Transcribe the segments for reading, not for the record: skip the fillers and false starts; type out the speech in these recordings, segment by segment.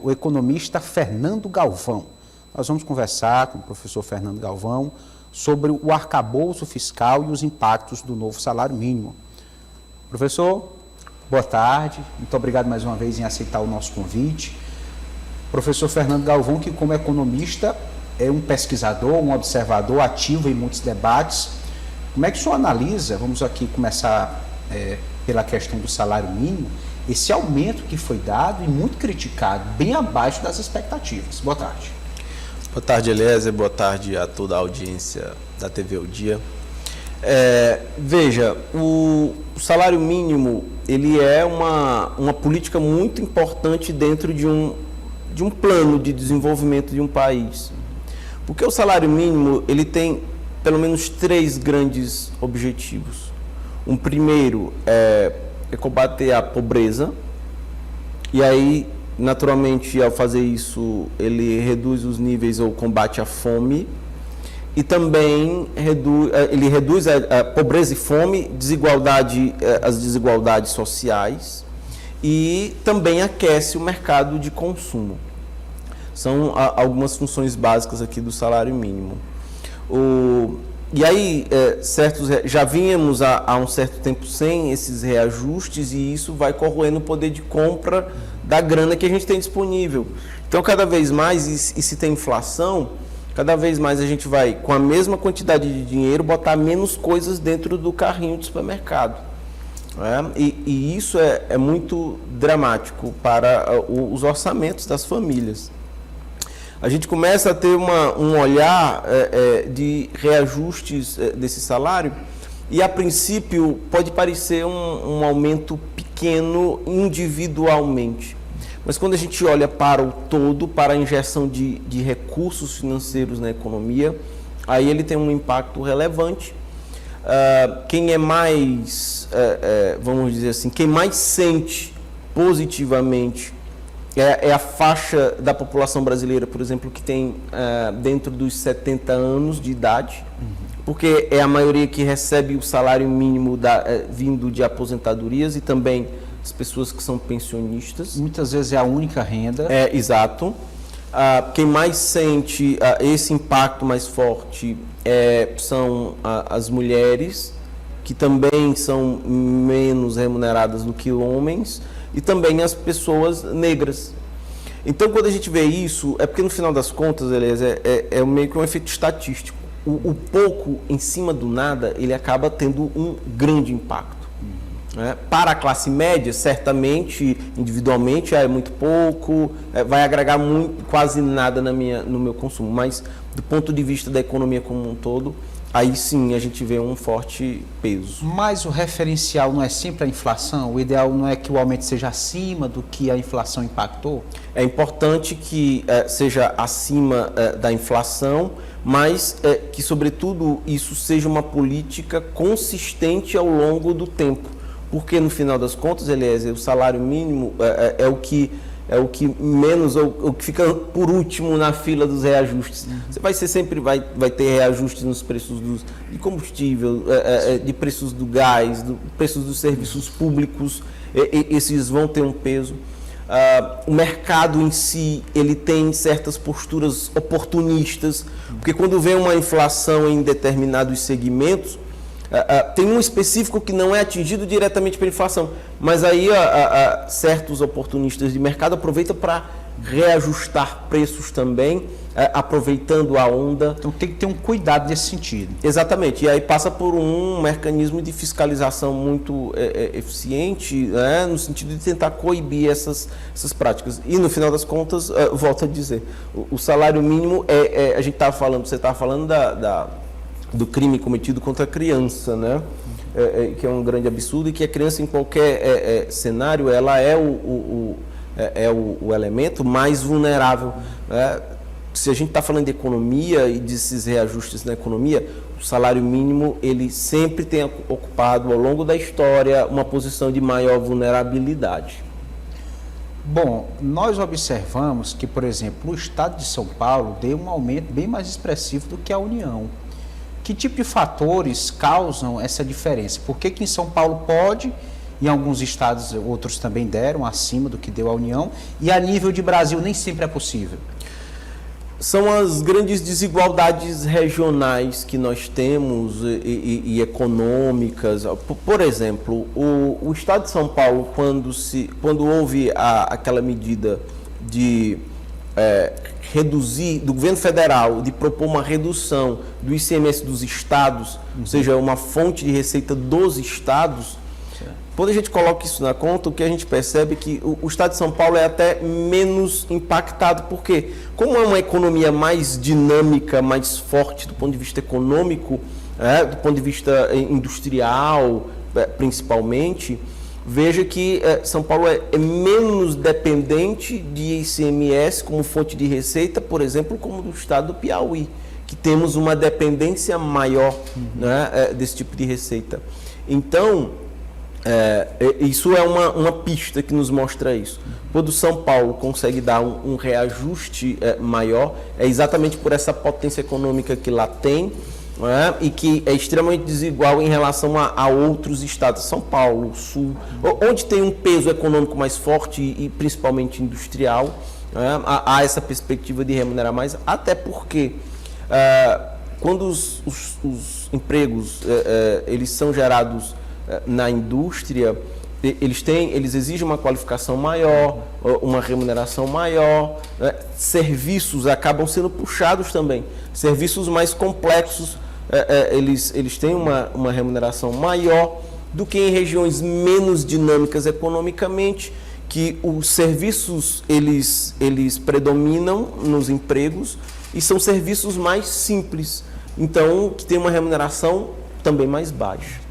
O economista Fernando Galvão. Nós vamos conversar com o professor Fernando Galvão sobre o arcabouço fiscal e os impactos do novo salário mínimo. Professor, boa tarde. Muito obrigado mais uma vez em aceitar o nosso convite. Professor Fernando Galvão, que como economista é um pesquisador, um observador ativo em muitos debates. Como é que o senhor analisa, vamos aqui começar pela questão do salário mínimo, esse aumento que foi dado e muito criticado, bem abaixo das expectativas? Boa tarde. Boa tarde, Eliezer. Boa tarde a toda a audiência da TV O Dia. Veja, o salário mínimo ele é uma política muito importante dentro de um plano de desenvolvimento de um país. Porque o salário mínimo ele tem pelo menos 3 grandes objetivos. Um primeiro é combater a pobreza, e aí, naturalmente, ao fazer isso, ele reduz os níveis ou combate a fome, e também ele reduz a pobreza e fome, as desigualdades sociais, e também aquece o mercado de consumo. São algumas funções básicas aqui do salário mínimo. E aí, já vínhamos há um certo tempo sem esses reajustes, e isso vai corroendo o poder de compra da grana que a gente tem disponível. Então, cada vez mais, e se tem inflação, cada vez mais a gente vai, com a mesma quantidade de dinheiro, botar menos coisas dentro do carrinho do supermercado. E isso é muito dramático para os orçamentos das famílias. A gente começa a ter um olhar de reajustes desse salário, e a princípio pode parecer um aumento pequeno individualmente. Mas quando a gente olha para o todo, para a injeção de recursos financeiros na economia, aí ele tem um impacto relevante. Quem é mais, vamos dizer assim, quem mais sente positivamente é a faixa da população brasileira, por exemplo, que tem dentro dos 70 anos de idade, porque é a maioria que recebe o salário mínimo vindo de aposentadorias, e também as pessoas que são pensionistas. Muitas vezes é a única renda. Exato. Quem mais sente esse impacto mais forte são as mulheres, que também são menos remuneradas do que homens, e também as pessoas negras. Então, quando a gente vê isso, é porque no final das contas, Eliezer, é meio que um efeito estatístico. O pouco em cima do nada, ele acaba tendo um grande impacto. Para a classe média, certamente, individualmente, é muito pouco, vai agregar quase nada no meu consumo, mas do ponto de vista da economia como um todo, aí sim a gente vê um forte peso. Mas o referencial não é sempre a inflação? O ideal não é que o aumento seja acima do que a inflação impactou? É importante que seja acima da inflação, mas que, sobretudo, isso seja uma política consistente ao longo do tempo. Porque, no final das contas, Eliezer, o salário mínimo é o que menos, ou o que fica por último na fila dos reajustes. Você sempre vai ter reajustes nos preços de combustível, de preços do gás, preços dos serviços públicos, esses vão ter um peso. O mercado em si, ele tem certas posturas oportunistas, porque quando vem uma inflação em determinados segmentos, tem um específico que não é atingido diretamente pela inflação, mas aí certos oportunistas de mercado aproveitam para reajustar preços também, aproveitando a onda. Então tem que ter um cuidado nesse sentido. Exatamente, e aí passa por um mecanismo de fiscalização muito eficiente, no sentido de tentar coibir essas práticas. E no final das contas, volto a dizer, o salário mínimo a gente estava falando, você estava falando do crime cometido contra a criança, que é um grande absurdo, e que a criança, em qualquer cenário, ela é o elemento mais vulnerável. Se a gente está falando de economia e desses reajustes na economia, o salário mínimo ele sempre tem ocupado, ao longo da história, uma posição de maior vulnerabilidade. Bom, nós observamos que, por exemplo, o estado de São Paulo deu um aumento bem mais expressivo do que a União. Que tipo de fatores causam essa diferença? Por que em São Paulo pode em alguns estados outros também deram acima do que deu a União, e a nível de Brasil nem sempre é possível. São as grandes desigualdades regionais que nós temos e econômicas. Por exemplo, o Estado de São Paulo, quando houve aquela medida de reduzir, do governo federal, de propor uma redução do ICMS dos estados, ou seja, uma fonte de receita dos estados, quando a gente coloca isso na conta, o que a gente percebe é que o Estado de São Paulo é até menos impactado, porque como é uma economia mais dinâmica, mais forte do ponto de vista econômico, do ponto de vista industrial, principalmente, veja que São Paulo é menos dependente de ICMS como fonte de receita, por exemplo, como do estado do Piauí, que temos uma dependência maior desse tipo de receita. Então, isso é uma pista que nos mostra isso. Quando São Paulo consegue dar um reajuste maior, é exatamente por essa potência econômica que lá tem, e que é extremamente desigual em relação a outros estados, São Paulo, Sul, onde tem um peso econômico mais forte e principalmente industrial, há essa perspectiva de remunerar mais, até porque quando os empregos eles são gerados na indústria, eles exigem uma qualificação maior, uma remuneração maior, serviços acabam sendo puxados também, serviços mais complexos, eles têm uma remuneração maior do que em regiões menos dinâmicas economicamente, que os serviços eles predominam nos empregos e são serviços mais simples, então que tem uma remuneração também mais baixa.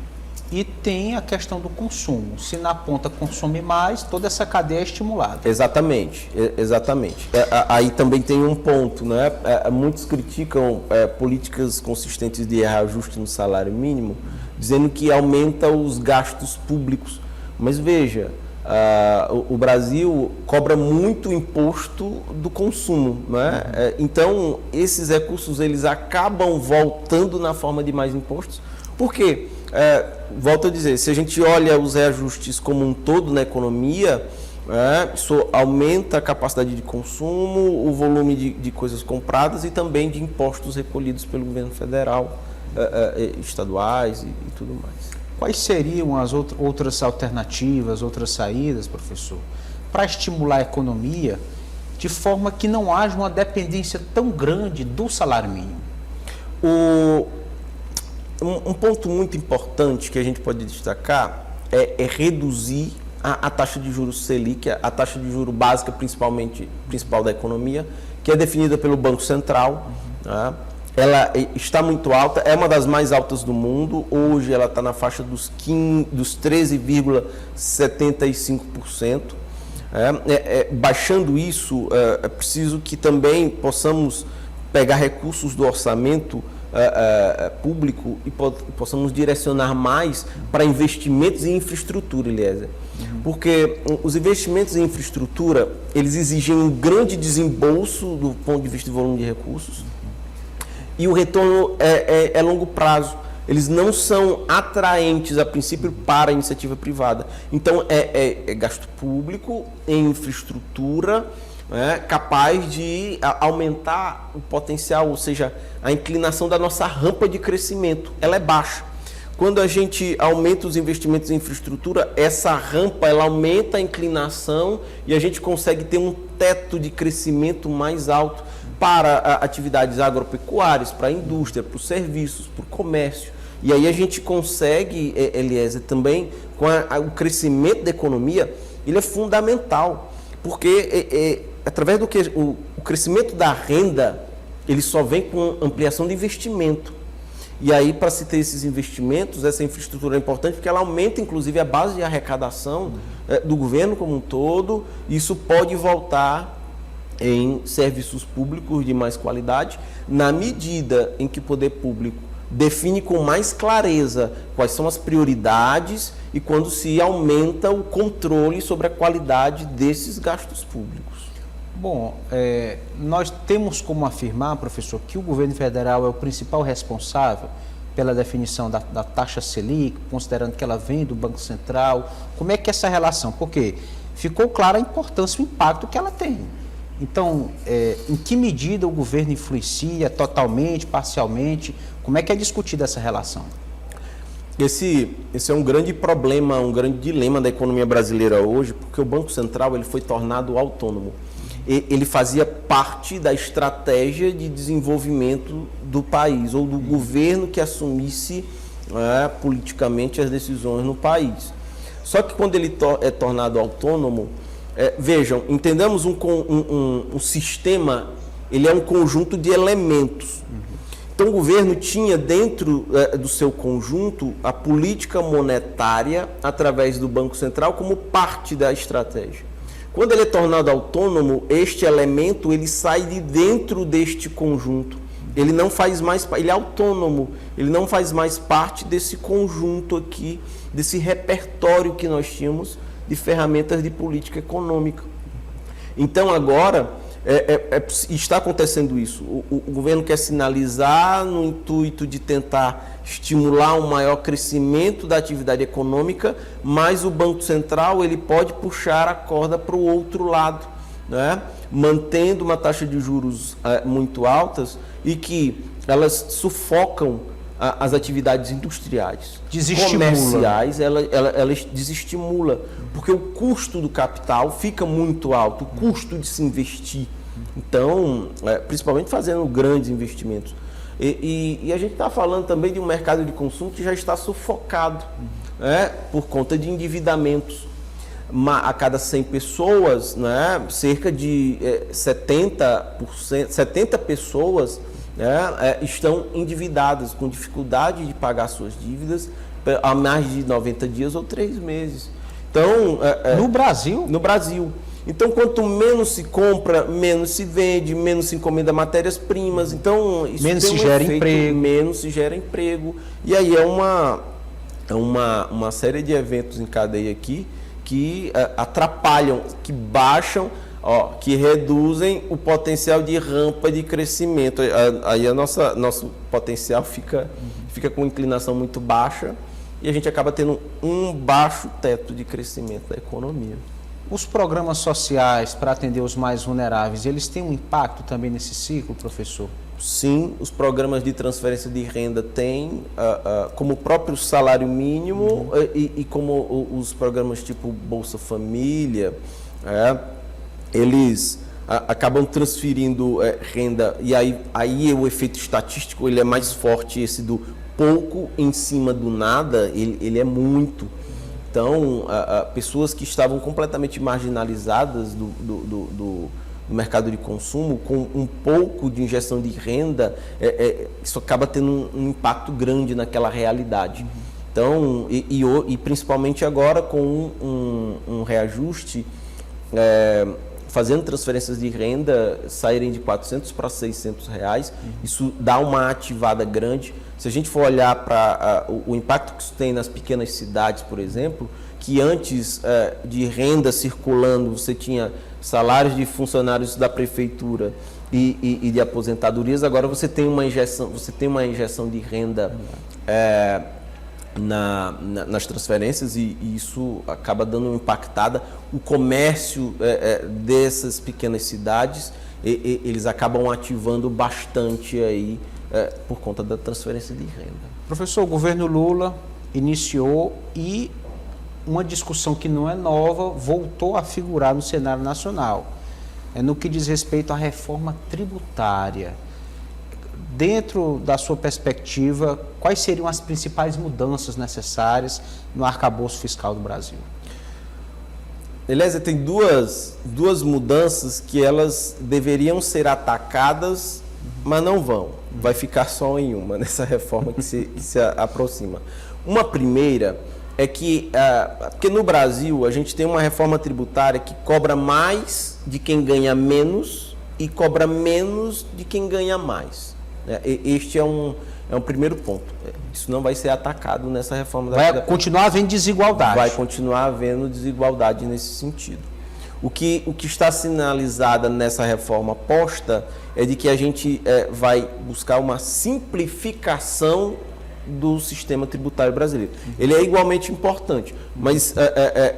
E tem a questão do consumo. Se na ponta consome mais, toda essa cadeia é estimulada. Exatamente, exatamente. Aí também tem um ponto, né? Muitos criticam políticas consistentes de reajuste no salário mínimo, dizendo que aumenta os gastos públicos. Mas veja, o Brasil cobra muito imposto do consumo, né? Então, esses recursos eles acabam voltando na forma de mais impostos. Por quê? Volto a dizer, se a gente olha os reajustes como um todo na economia, isso aumenta a capacidade de consumo, o volume de coisas compradas e também de impostos recolhidos pelo governo federal, estaduais e tudo mais. Quais seriam as outras alternativas, outras saídas, professor, para estimular a economia de forma que não haja uma dependência tão grande do salário mínimo? Um ponto muito importante que a gente pode destacar é reduzir a taxa de juros Selic, a taxa de juros básica principal da economia, que é definida pelo Banco Central. Ela está muito alta, é uma das mais altas do mundo, hoje ela está na faixa dos 13,75%. Baixando isso, é preciso que também possamos pegar recursos do orçamento público e possamos direcionar mais para investimentos em infraestrutura, Eliezer. Porque os investimentos em infraestrutura, eles exigem um grande desembolso do ponto de vista de volume de recursos e o retorno é longo prazo. Eles não são atraentes, a princípio, para a iniciativa privada. Então, é gasto público em infraestrutura, capaz de aumentar o potencial, ou seja, a inclinação da nossa rampa de crescimento, ela é baixa. Quando a gente aumenta os investimentos em infraestrutura, essa rampa ela aumenta a inclinação e a gente consegue ter um teto de crescimento mais alto para atividades agropecuárias, para a indústria, para os serviços, para o comércio. E aí a gente consegue, Eliezer, também, com o crescimento da economia, ele é fundamental, porque através do que o crescimento da renda, ele só vem com ampliação de investimento. E aí, para se ter esses investimentos, essa infraestrutura é importante porque ela aumenta, inclusive, a base de arrecadação do governo como um todo. Isso pode voltar em serviços públicos de mais qualidade, na medida em que o poder público define com mais clareza quais são as prioridades e quando se aumenta o controle sobre a qualidade desses gastos públicos. Bom, nós temos como afirmar, professor, que o governo federal é o principal responsável pela definição da taxa Selic, considerando que ela vem do Banco Central? Como é que é essa relação? Porque ficou clara a importância e o impacto que ela tem. Então, em que medida o governo influencia totalmente, parcialmente? Como é que é discutida essa relação? Esse é um grande problema, um grande dilema da economia brasileira hoje, porque o Banco Central ele foi tornado autônomo. Ele fazia parte da estratégia de desenvolvimento do país, ou do governo que assumisse politicamente as decisões no país. Só que quando ele é tornado autônomo, vejam, entendamos um sistema, ele é um conjunto de elementos. Então o governo tinha dentro do seu conjunto a política monetária através do Banco Central como parte da estratégia. Quando ele é tornado autônomo, este elemento ele sai de dentro deste conjunto. Ele não faz mais, ele é autônomo, ele não faz mais parte desse conjunto aqui, desse repertório que nós tínhamos de ferramentas de política econômica. Então agora está acontecendo isso. O governo quer sinalizar no intuito de tentar estimular um maior crescimento da atividade econômica, mas o Banco Central ele pode puxar a corda para o outro lado, né? Mantendo uma taxa de juros muito altas e que elas sufocam as atividades industriais, comerciais, elas desestimula, porque o custo do capital fica muito alto, o custo de se investir. Então, principalmente fazendo grandes investimentos. E a gente está falando também de um mercado de consumo que já está sufocado, por conta de endividamentos. A cada 100 pessoas, cerca de 70 pessoas estão endividadas, com dificuldade de pagar suas dívidas há mais de 90 dias ou 3 meses. Então, no Brasil? No Brasil. Então, quanto menos se compra, menos se vende, menos se encomenda matérias-primas. Então, isso menos tem se gera efeito, emprego. Menos se gera emprego. E aí é uma série de eventos em cadeia aqui que atrapalham, que baixam, que reduzem o potencial de rampa de crescimento. Aí nosso potencial fica com inclinação muito baixa e a gente acaba tendo um baixo teto de crescimento da economia. Os programas sociais para atender os mais vulneráveis, eles têm um impacto também nesse ciclo, professor? Sim, os programas de transferência de renda têm, como o próprio salário mínimo e como os programas tipo Bolsa Família, eles acabam transferindo renda, e aí o efeito estatístico ele é mais forte, esse do pouco em cima do nada, ele é muito. Então, pessoas que estavam completamente marginalizadas do mercado de consumo, com um pouco de injeção de renda, isso acaba tendo um impacto grande naquela realidade. Então, e principalmente agora com um reajuste, fazendo transferências de renda saírem de R$400 para R$600, isso dá uma ativada grande. Se a gente for olhar para o impacto que isso tem nas pequenas cidades, por exemplo, que antes de renda circulando, você tinha salários de funcionários da prefeitura e de aposentadorias, agora você tem uma injeção de renda nas transferências e isso acaba dando uma impactada. O comércio dessas pequenas cidades, eles acabam ativando bastante aí por conta da transferência de renda. Professor, o governo Lula iniciou e uma discussão que não é nova voltou a figurar no cenário nacional. No que diz respeito à reforma tributária. Dentro da sua perspectiva, quais seriam as principais mudanças necessárias no arcabouço fiscal do Brasil? Eliezer, tem duas mudanças que elas deveriam ser atacadas, mas não vão. Vai ficar só em uma, nessa reforma que se aproxima. Uma primeira é que, porque no Brasil a gente tem uma reforma tributária que cobra mais de quem ganha menos e cobra menos de quem ganha mais. Este é um primeiro ponto. Isso não vai ser atacado nessa reforma. Vai continuar havendo desigualdade. Vai continuar havendo desigualdade nesse sentido. O que está sinalizada nessa reforma posta é de que a gente vai buscar uma simplificação do sistema tributário brasileiro. Ele é igualmente importante, mas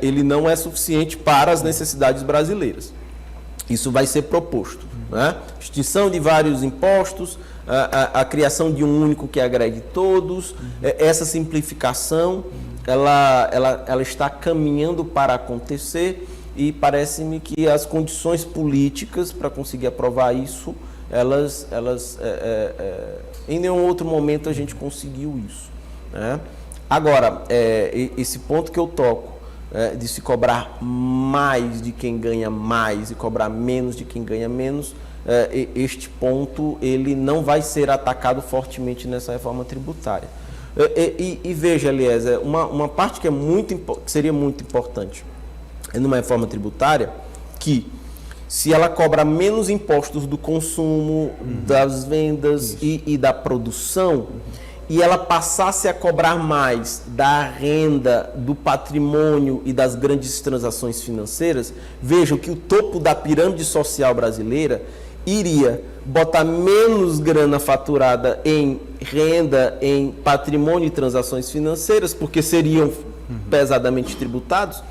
ele não é suficiente para as necessidades brasileiras. Isso vai ser proposto, né? Extinção de vários impostos, a criação de um único que agregue todos, essa simplificação, ela está caminhando para acontecer e parece-me que as condições políticas para conseguir aprovar isso, em nenhum outro momento a gente conseguiu isso, né? Agora, esse ponto que eu toco, de se cobrar mais de quem ganha mais e cobrar menos de quem ganha menos, este ponto ele não vai ser atacado fortemente nessa reforma tributária. E veja, Eliezer, uma parte que seria muito importante numa reforma tributária, que se ela cobra menos impostos do consumo, das vendas e da produção, e ela passasse a cobrar mais da renda, do patrimônio e das grandes transações financeiras, vejam que o topo da pirâmide social brasileira iria botar menos grana faturada em renda, em patrimônio e transações financeiras, porque seriam pesadamente tributados,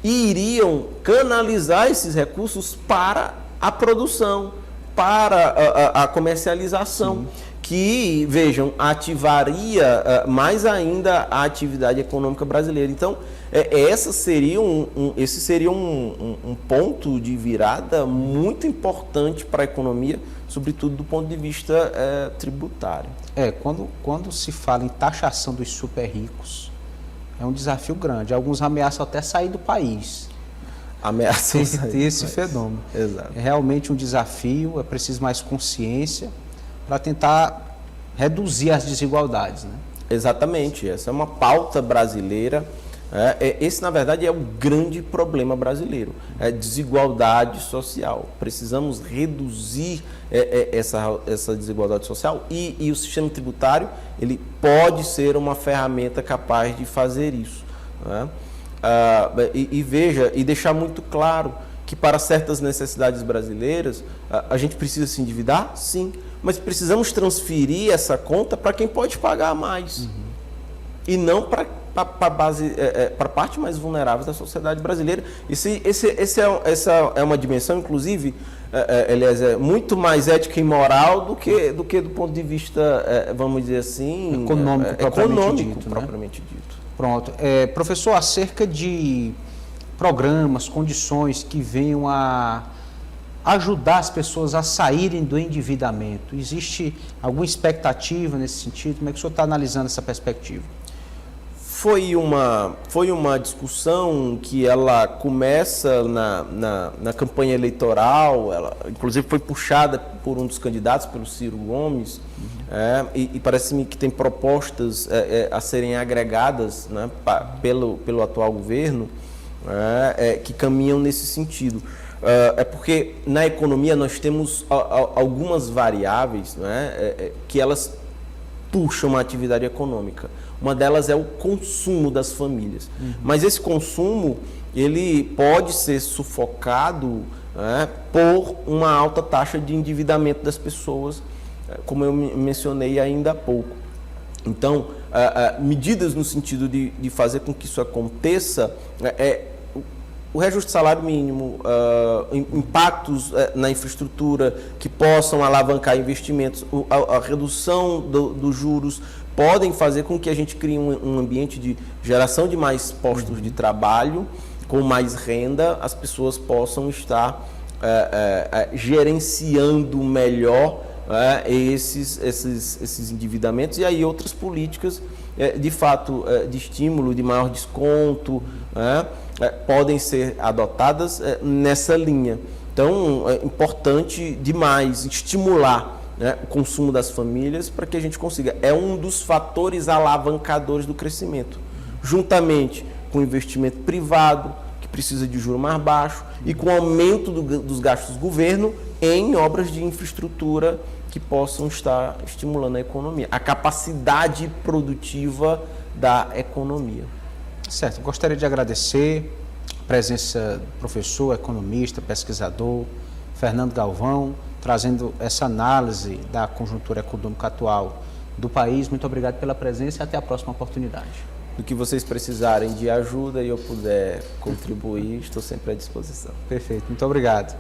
e iriam canalizar esses recursos para a produção, para a comercialização. Sim. Que, vejam, ativaria mais ainda a atividade econômica brasileira. Então, esse seria um ponto de virada muito importante para a economia, sobretudo do ponto de vista tributário. Quando se fala em taxação dos super ricos, é um desafio grande. Alguns ameaçam até sair do país. Ameaçam ter esse fenômeno. Exato. É realmente um desafio, é preciso mais consciência para tentar reduzir as desigualdades, né? Exatamente, essa é uma pauta brasileira. Esse, na verdade, é o grande problema brasileiro, é desigualdade social. Precisamos reduzir essa desigualdade social e o sistema tributário ele pode ser uma ferramenta capaz de fazer isso, né? Veja, e deixar muito claro que para certas necessidades brasileiras, a gente precisa se endividar? Sim. Mas precisamos transferir essa conta para quem pode pagar mais. E não para a parte mais vulnerável da sociedade brasileira. Essa é uma dimensão, inclusive, Eliezer, muito mais ética e moral do que do ponto de vista, vamos dizer assim, econômico propriamente dito. Pronto. Professor, acerca de programas, condições que venham a ajudar as pessoas a saírem do endividamento, existe alguma expectativa nesse sentido? Como é que o senhor está analisando essa perspectiva? Foi uma discussão que ela começa na campanha eleitoral, ela inclusive foi puxada por um dos candidatos, pelo Ciro Gomes, e parece-me que tem propostas a serem agregadas, né, pelo atual governo, que caminham nesse sentido. Porque na economia nós temos algumas variáveis, né, que elas puxam a atividade econômica. Uma delas é o consumo das famílias. Mas esse consumo ele pode ser sufocado, né, por uma alta taxa de endividamento das pessoas, como eu mencionei ainda há pouco. Então, medidas no sentido de fazer com que isso aconteça o reajuste do salário mínimo, impactos na infraestrutura que possam alavancar investimentos, a redução dos juros, podem fazer com que a gente crie um ambiente de geração de mais postos de trabalho, com mais renda, as pessoas possam estar gerenciando melhor esses endividamentos, e aí outras políticas, de fato, de estímulo, de maior desconto, podem ser adotadas nessa linha. Então, é importante demais estimular, né, o consumo das famílias para que a gente consiga. É um dos fatores alavancadores do crescimento, juntamente com o investimento privado, que precisa de juro mais baixo, e com o aumento dos gastos do governo em obras de infraestrutura que possam estar estimulando a economia, a capacidade produtiva da economia. Certo, gostaria de agradecer a presença do professor, economista, pesquisador, Fernando Galvão, trazendo essa análise da conjuntura econômica atual do país. Muito obrigado pela presença e até a próxima oportunidade. Do que vocês precisarem de ajuda e eu puder contribuir, estou sempre à disposição. Perfeito, muito obrigado.